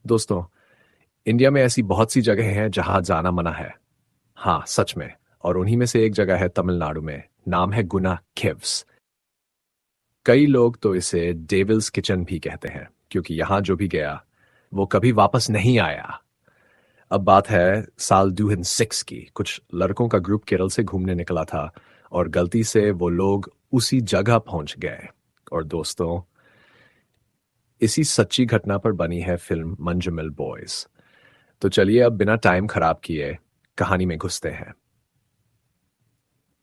दोस्तों, इंडिया में ऐसी बहुत सी जगह हैं जहां जाना मना है। हाँ, सच में। और उन्हीं में से एक जगह है तमिलनाडु में। नाम है गुना केव्स। कई लोग तो इसे डेविल्स किचन भी कहते हैं क्योंकि यहां जो भी गया वो कभी वापस नहीं आया। अब बात है साल 2006 की। कुछ लड़कों का ग्रुप केरल से घूमने निकला था और गलती से वो लोग उसी जगह पहुंच गए। और दोस्तों, इसी सच्ची घटना पर बनी है फिल्म मंजूमेल बॉयज। तो चलिए अब बिना टाइम खराब किए कहानी में घुसते हैं।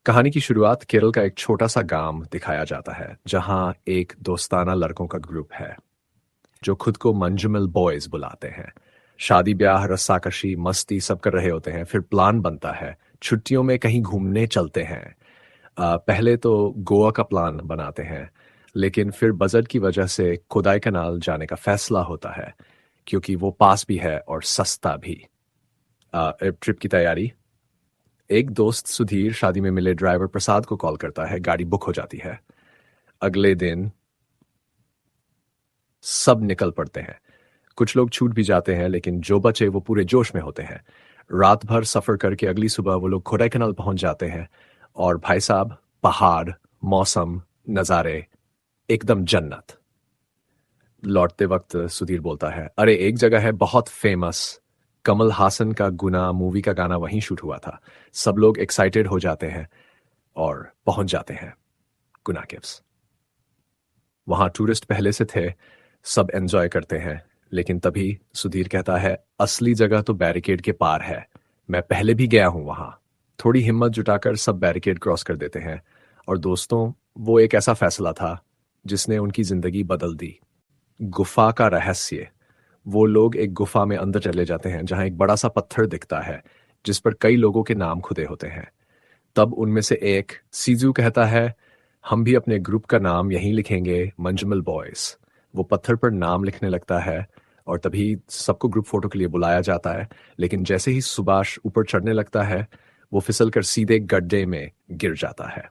कहानी की शुरुआत केरल का एक छोटा सा गांव दिखाया जाता है जहां एक दोस्ताना लड़कों का ग्रुप है जो खुद को मंजूमेल बॉयज बुलाते हैं। शादी ब्याह रस्साकशी मस्ती सब कर रहे होते हैं। फिर प्लान बनता है छुट्टियों में कहीं घूमने चलते हैं। पहले तो गोवा का प्लान बनाते हैं, लेकिन फिर बजट की वजह से कोडाई कनाल जाने का फैसला होता है क्योंकि वो पास भी है और सस्ता भी। ट्रिप की तैयारी। एक दोस्त सुधीर शादी में मिले ड्राइवर प्रसाद को कॉल करता है। गाड़ी बुक हो जाती है। अगले दिन सब निकल पड़ते हैं। कुछ लोग छूट भी जाते हैं, लेकिन जो बचे वो पूरे जोश में होते हैं। रात भर सफर करके अगली सुबह वो लोग कोडाईकनाल पहुंच जाते हैं। और भाई साहब, पहाड़, मौसम, नज़ारे, एकदम जन्नत। लौटते वक्त सुधीर बोलता है, अरे एक जगह है बहुत फेमस, कमल हासन का गुना मूवी का गाना वहीं शूट हुआ था। सब लोग एक्साइटेड हो जाते हैं और पहुंच जाते हैं गुना केव्स। वहां टूरिस्ट पहले से थे, सब एंजॉय करते हैं। लेकिन तभी सुधीर कहता है, असली जगह तो बैरिकेड के पार है। मैं पहले भी गया हूं वहां। थोड़ी हिम्मत जुटाकर सब बैरिकेड क्रॉस कर देते हैं। और दोस्तों, वो एक ऐसा फैसला था जिसने उनकी जिंदगी बदल दी। गुफा का रहस्य। वो लोग एक गुफा में अंदर चले जाते हैं जहां एक बड़ा सा पत्थर दिखता है जिस पर कई लोगों के नाम खुदे होते हैं। तब उनमें से एक सीजू कहता है, हम भी अपने ग्रुप का नाम यहीं लिखेंगे, मंजमल बॉयज। वो पत्थर पर नाम लिखने लगता है और तभी सबको ग्रुप फोटो के लिए बुलाया जाता है। लेकिन जैसे ही सुभाष ऊपर चढ़ने लगता है, वो फिसलकर सीधे गड्ढे में गिर जाता है।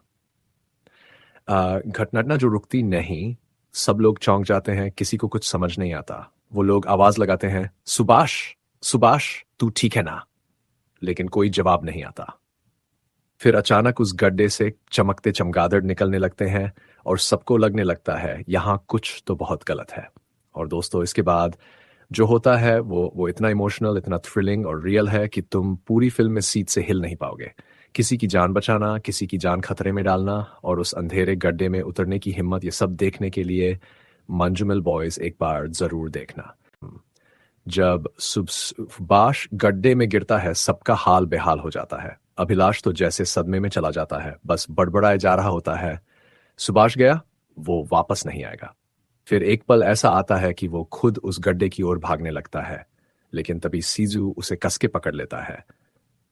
घटना जो रुकती नहीं। सब लोग चौंक जाते हैं, किसी को कुछ समझ नहीं आता। वो लोग आवाज लगाते हैं, सुभाष, सुभाष, तू ठीक है ना? लेकिन कोई जवाब नहीं आता। फिर अचानक उस गड्ढे से चमकते चमगादड़ निकलने लगते हैं और सबको लगने लगता है यहां कुछ तो बहुत गलत है। और दोस्तों, इसके बाद जो होता है वो इतना इमोशनल, इतना थ्रिलिंग और रियल है कि तुम पूरी फिल्म में सीट से हिल नहीं पाओगे। किसी की जान बचाना, किसी की जान खतरे में डालना और उस अंधेरे गड्ढे में उतरने की हिम्मत, ये सब देखने के लिए मंजूमेल बॉयज एक बार जरूर देखना। जब सुभाष गड्ढे में गिरता है, सबका हाल बेहाल हो जाता है। अभिलाष तो जैसे सदमे में चला जाता है, बस बड़बड़ाए जा रहा होता है, सुभाष गया, वो वापस नहीं आएगा। फिर एक पल ऐसा आता है कि वो खुद उस गड्ढे की ओर भागने लगता है, लेकिन तभी सीजू उसे कस के पकड़ लेता है।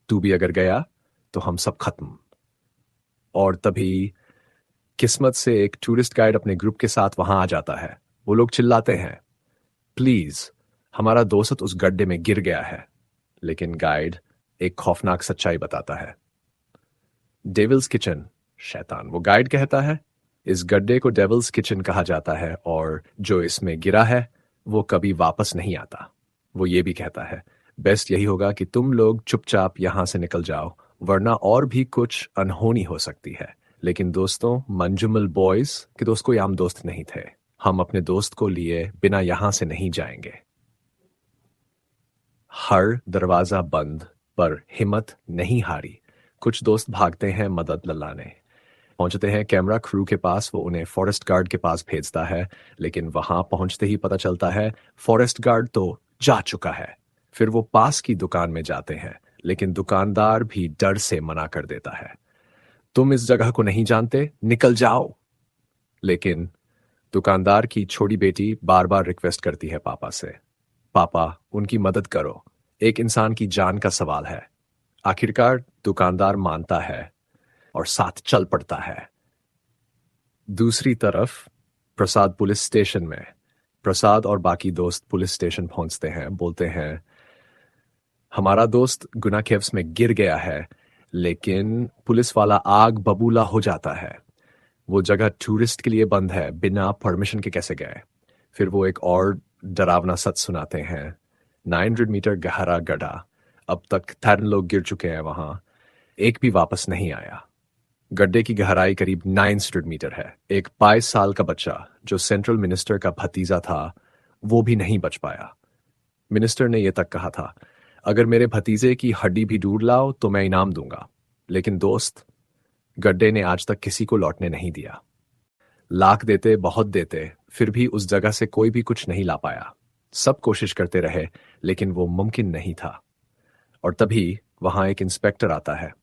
तू भी अगर गया तो हम सब खत्म। और तभी किस्मत से एक टूरिस्ट गाइड अपने ग्रुप के साथ वहां आ जाता है। वो लोग चिल्लाते हैं, प्लीज, हमारा दोस्त उस गड्ढे में गिर गया है। लेकिन गाइड एक खौफनाक सच्चाई बताता है। डेविल्स किचन, शैतान। वो गाइड कहता है, इस गड्ढे को डेविल्स किचन कहा जाता है और जो इसमें गिरा है वो कभी वापस नहीं आता। वो ये भी कहता है, बेस्ट यही होगा कि तुम लोग चुपचाप यहां से निकल जाओ, वरना और भी कुछ अनहोनी हो सकती है। लेकिन दोस्तों, मंजूमल बॉयज के दोस्त कोई आम दोस्त नहीं थे। हम अपने दोस्त को लिए बिना यहां से नहीं जाएंगे। हर दरवाजा बंद, पर हिम्मत नहीं हारी। कुछ दोस्त भागते हैं मदद ललाने। पहुंचते हैं कैमरा क्रू के पास। वो उन्हें फॉरेस्ट गार्ड के पास भेजता है, लेकिन वहां पहुंचते ही पता चलता है फॉरेस्ट गार्ड तो जा चुका है। फिर वो पास की दुकान में जाते हैं, लेकिन दुकानदार भी डर से मना कर देता है, तुम इस जगह को नहीं जानते, निकल जाओ। लेकिन दुकानदार की छोटी बेटी बार बार रिक्वेस्ट करती है पापा से, पापा, उनकी मदद करो, एक इंसान की जान का सवाल है। आखिरकार दुकानदार मानता है और साथ चल पड़ता है। दूसरी तरफ प्रसाद पुलिस स्टेशन में। प्रसाद और बाकी दोस्त पुलिस स्टेशन पहुंचते हैं। बोलते हैं, हमारा दोस्त गुना केव्स में गिर गया है। लेकिन पुलिस वाला आग बबूला हो जाता है। वो जगह टूरिस्ट के लिए बंद है, बिना परमिशन के कैसे गए? फिर वो एक और डरावना सच सुनाते हैं। 900 मीटर गहरा गड्ढा। अब तक 10 लोग गिर चुके हैं वहां, एक भी वापस नहीं आया। गड्ढे की गहराई करीब 900 मीटर है। एक 22 साल का बच्चा जो सेंट्रल मिनिस्टर का भतीजा था, वो भी नहीं बच पाया। मिनिस्टर ने यह तक कहा था, अगर मेरे भतीजे की हड्डी भी ढूंढ लाओ तो मैं इनाम दूंगा। लेकिन दोस्त, गड्ढे ने आज तक किसी को लौटने नहीं दिया। लाख देते, बहुत देते, फिर भी उस जगह से कोई भी कुछ नहीं ला पाया। सब कोशिश करते रहे, लेकिन वो मुमकिन नहीं था। और तभी वहां एक इंस्पेक्टर आता है।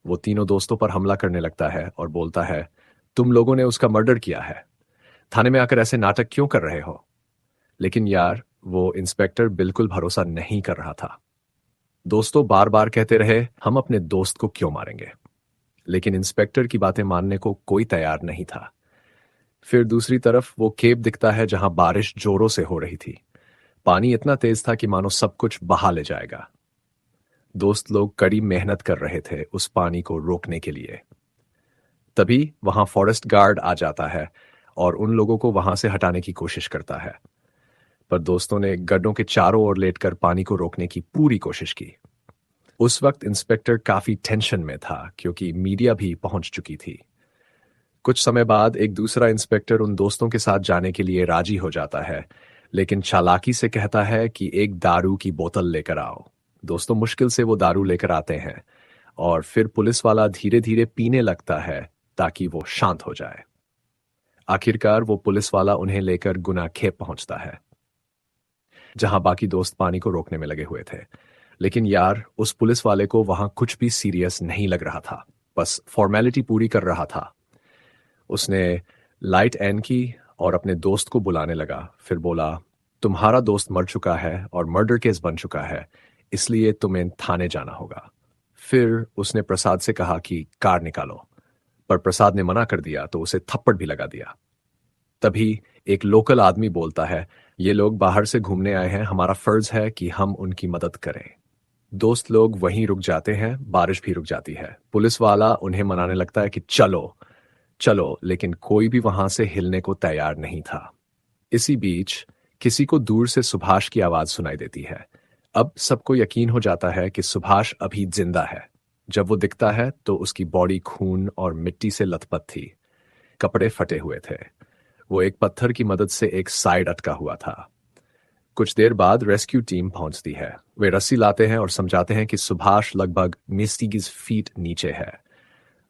वो तीनों दोस्तों पर हमला करने लगता है और बोलता है, तुम लोगों ने उसका मर्डर किया है, थाने में आकर ऐसे नाटक क्यों कर रहे हो? लेकिन यार, वो इंस्पेक्टर बिल्कुल भरोसा नहीं कर रहा था। दोस्तों बार बार कहते रहे, हम अपने दोस्त को क्यों मारेंगे? लेकिन इंस्पेक्टर की बातें मानने को कोई तैयार नहीं था। फिर दूसरी तरफ वो केप दिखता है जहां बारिश जोरों से हो रही थी। पानी इतना तेज था कि मानो सब कुछ बहा ले जाएगा। दोस्त लोग कड़ी मेहनत कर रहे थे उस पानी को रोकने के लिए। तभी वहां फॉरेस्ट गार्ड आ जाता है और उन लोगों को वहां से हटाने की कोशिश करता है। पर दोस्तों ने गड्ढों के चारों ओर लेटकर पानी को रोकने की पूरी कोशिश की। उस वक्त इंस्पेक्टर काफी टेंशन में था क्योंकि मीडिया भी पहुंच चुकी थी। कुछ समय बाद एक दूसरा इंस्पेक्टर उन दोस्तों के साथ जाने के लिए राजी हो जाता है, लेकिन चालाकी से कहता है कि एक दारू की बोतल लेकर आओ। दोस्तों मुश्किल से वो दारू लेकर आते हैं और फिर पुलिस वाला धीरे धीरे पीने लगता है ताकि वो शांत हो जाए। आखिरकार वो पुलिस वाला उन्हें लेकर गुना खेप पहुंचता है, जहां बाकी दोस्त पानी को रोकने में लगे हुए थे। लेकिन यार, उस पुलिस वाले को वहां कुछ भी सीरियस नहीं लग रहा था, बस फॉर्मेलिटी पूरी कर रहा था। उसने लाइट एन की और अपने दोस्त को बुलाने लगा। फिर बोला, तुम्हारा दोस्त मर चुका है और मर्डर केस बन चुका है, इसलिए तुम्हें थाने जाना होगा। फिर उसने प्रसाद से कहा कि कार निकालो, पर प्रसाद ने मना कर दिया तो उसे थप्पड़ भी लगा दिया। तभी एक लोकल आदमी बोलता है, ये लोग बाहर से घूमने आए हैं, हमारा फर्ज है कि हम उनकी मदद करें। दोस्त लोग वहीं रुक जाते हैं, बारिश भी रुक जाती है। पुलिस वाला उन्हें मनाने लगता है कि चलो चलो, लेकिन कोई भी वहां से हिलने को तैयार नहीं था। इसी बीच किसी को दूर से सुभाष की आवाज सुनाई देती है। अब सबको यकीन हो जाता है कि सुभाष अभी जिंदा है। जब वो दिखता है तो उसकी बॉडी खून और मिट्टी से लथपथ थी, कपड़े फटे हुए थे। वो एक पत्थर की मदद से एक साइड अटका हुआ था। कुछ देर बाद रेस्क्यू टीम पहुंचती है। वे रस्सी लाते हैं और समझाते हैं कि सुभाष लगभग 20 फीट नीचे है।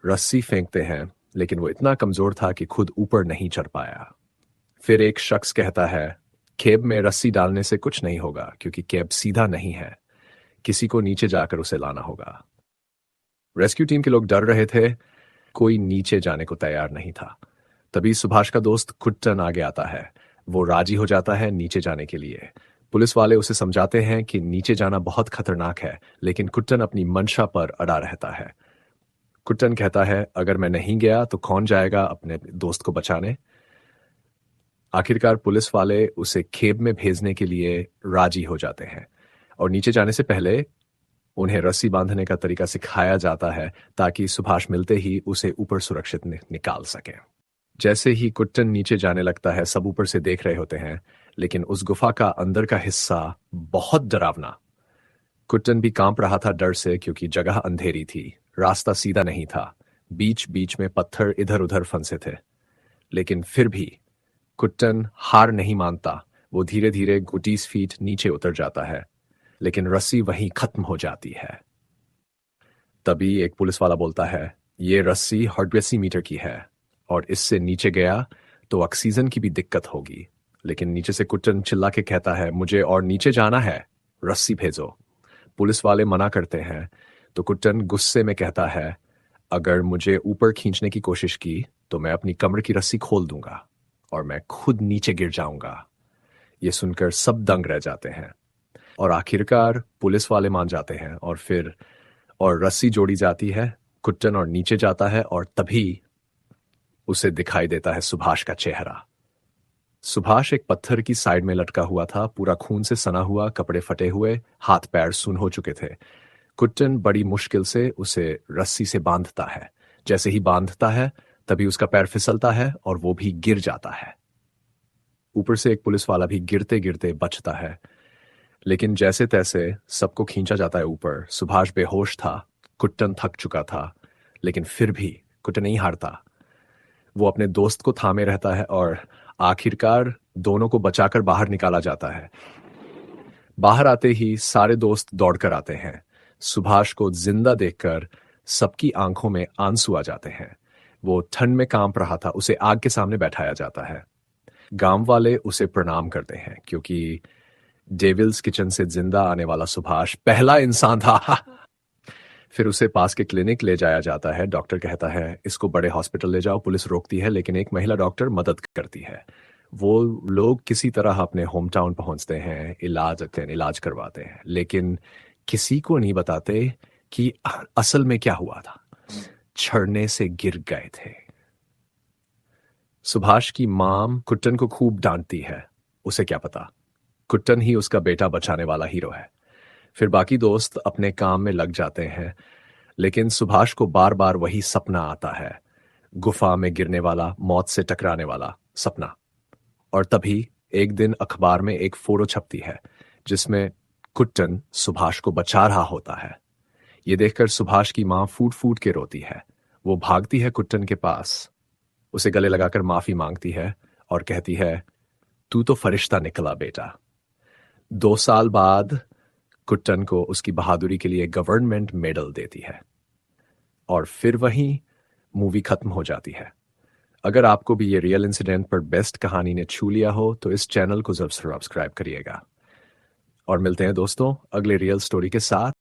रस्सी फेंकते हैं, लेकिन वो इतना कमजोर था कि खुद ऊपर नहीं चढ़ पाया। फिर एक शख्स कहता है, केब में रस्सी डालने से कुछ नहीं होगा क्योंकि केब सीधा नहीं है, किसी को नीचे जाकर उसे लाना होगा। रेस्क्यू टीम के लोग डर रहे थे, कोई नीचे जाने को तैयार नहीं था। तभी सुभाष का दोस्त कुट्टन आगे आता है। वो राजी हो जाता है नीचे जाने के लिए। पुलिस वाले उसे समझाते हैं कि नीचे जाना बहुत खतरनाक है, लेकिन कुट्टन अपनी मंशा पर अड़ा रहता है। कुट्टन कहता है, अगर मैं नहीं गया तो कौन जाएगा अपने दोस्त को बचाने? आखिरकार पुलिस वाले उसे खेब में भेजने के लिए राजी हो जाते हैं और नीचे जाने से पहले उन्हें रस्सी बांधने का तरीका सिखाया जाता है ताकि सुभाष मिलते ही उसे ऊपर सुरक्षित निकाल सके। जैसे ही कुट्टन नीचे जाने लगता है, सब ऊपर से देख रहे होते हैं, लेकिन उस गुफा का अंदर का हिस्सा बहुत डरावना। कुट्टन भी कांप रहा था डर से क्योंकि जगह अंधेरी थी, रास्ता सीधा नहीं था, बीच बीच में पत्थर इधर उधर फंसे थे। लेकिन फिर भी कुट्टन हार नहीं मानता। वो धीरे धीरे 20 फीट नीचे उतर जाता है, लेकिन रस्सी वहीं खत्म हो जाती है। तभी एक पुलिस वाला बोलता है, ये रस्सी 180 मीटर की है और इससे नीचे गया तो ऑक्सीजन की भी दिक्कत होगी। लेकिन नीचे से कुट्टन चिल्ला के कहता है, मुझे और नीचे जाना है, रस्सी भेजो। पुलिस वाले मना करते हैं तो कुट्टन गुस्से में कहता है, अगर मुझे ऊपर खींचने की कोशिश की तो मैं अपनी कमर की रस्सी खोल दूंगा और मैं खुद नीचे गिर जाऊंगा। ये सुनकर सब दंग रह जाते हैं और आखिरकार पुलिस वाले मान जाते हैं और रस्सी जोड़ी जाती है। कुट्टन और नीचे जाता है और तभी उसे दिखाई देता है सुभाष का चेहरा। सुभाष एक पत्थर की साइड में लटका हुआ था, पूरा खून से सना हुआ, कपड़े फटे हुए, हाथ पैर सुन्न हो चुके थे। कुट्टन बड़ी मुश्किल से उसे रस्सी से बांधता है। जैसे ही बांधता है तभी उसका पैर फिसलता है और वो भी गिर जाता है। ऊपर से एक पुलिस वाला भी गिरते गिरते बचता है। लेकिन जैसे तैसे सबको खींचा जाता है ऊपर। सुभाष बेहोश था, कुट्टन थक चुका था, लेकिन फिर भी कुट्टन नहीं हारता। वो अपने दोस्त को थामे रहता है और आखिरकार दोनों को बचाकर बाहर निकाला जाता है। बाहर आते ही सारे दोस्त दौड़कर आते हैं। सुभाष को जिंदा देखकर सबकी आंखों में आंसू आ जाते हैं। वो ठंड में कांप रहा था, उसे आग के सामने बैठाया जाता है। गांव वाले उसे प्रणाम करते हैं क्योंकि डेविल्स किचन से जिंदा आने वाला सुभाष पहला इंसान था। फिर उसे पास के क्लिनिक ले जाया जाता है। डॉक्टर कहता है इसको बड़े हॉस्पिटल ले जाओ। पुलिस रोकती है, लेकिन एक महिला डॉक्टर मदद करती है। वो लोग किसी तरह अपने होम टाउन पहुंचते हैं, इलाज करवाते हैं, लेकिन किसी को नहीं बताते कि असल में क्या हुआ था। छड़ने से गिर गए थे। सुभाष की मां कुट्टन को खूब डांटती है। उसे क्या पता, कुट्टन ही उसका बेटा बचाने वाला हीरो है। फिर बाकी दोस्त अपने काम में लग जाते हैं, लेकिन सुभाष को बार बार वही सपना आता है, गुफा में गिरने वाला, मौत से टकराने वाला सपना। और तभी एक दिन अखबार में एक फोटो छपती है जिसमें कुट्टन सुभाष को बचा रहा होता है। ये देखकर सुभाष की मां फूट फूट के रोती है। वो भागती है कुट्टन के पास, उसे गले लगाकर माफी मांगती है और कहती है, तू तो फरिश्ता निकला बेटा। 2 साल बाद कुट्टन को उसकी बहादुरी के लिए गवर्नमेंट मेडल देती है। और फिर वहीं मूवी खत्म हो जाती है। अगर आपको भी ये रियल इंसिडेंट पर बेस्ट कहानी ने छू लिया हो तो इस चैनल को जरूर सब्सक्राइब करिएगा। और मिलते हैं दोस्तों अगले रियल स्टोरी के साथ।